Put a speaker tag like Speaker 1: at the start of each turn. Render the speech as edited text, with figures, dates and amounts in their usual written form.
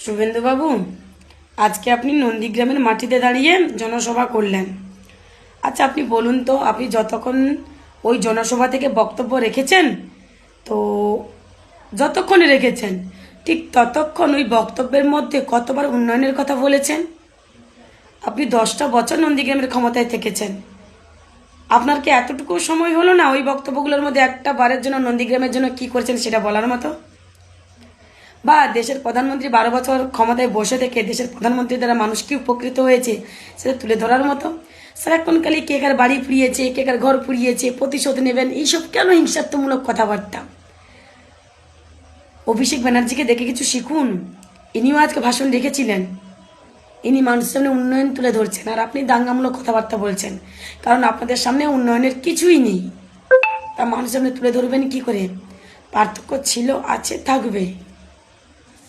Speaker 1: শুভেন্দুবাবু, আজকে আপনি নন্দীগ্রামের মাটিতে দাঁড়িয়ে জনসভা করলেন। আচ্ছা, আপনি বলুন তো, আপনি যতক্ষণ ওই জনসভা থেকে বক্তব্য রেখেছেন, তো যতক্ষণে রেখেছেন ঠিক ততক্ষণ ওই বক্তব্যের মধ্যে কতবার উন্নয়নের কথা বলেছেন? আপনি 10টা বছর নন্দীগ্রামের ক্ষমতায় থেকেছেন। আপনার কি এতটুকু সময় হলো না ওই বক্তব্যগুলোর মধ্যে একটা বারের জন্য নন্দীগ্রামের জন্য কি করেছেন সেটা বলার মতো? বা দেশের প্রধানমন্ত্রী 12 বছর ক্ষমতায় বসে থেকে দেশের প্রধানমন্ত্রী দ্বারা মানুষ কি উপকৃত হয়েছে সেটা তুলে ধরার মতো? সারাক্ষণকালে কে কার বাড়ি পুড়িয়েছে, কে কার ঘর পুড়িয়েছে, প্রতিশোধ নেবেন, এইসব কেন হিংসাত্মমূলক কথাবার্তা? অভিষেক ব্যানার্জিকে দেখে কিছু শিখুন। ইনিও আজকে ভাষণ রেখেছিলেন, ইনি মানুষের সামনে উন্নয়ন তুলে ধরছেন আর আপনি দাঙ্গামূলক কথাবার্তা বলছেন। কারণ আপনাদের সামনে উন্নয়নের কিছুই নেই, তা মানুষের সামনে তুলে ধরবেন কি করে? পার্থক্য ছিল, আছে, থাকবে।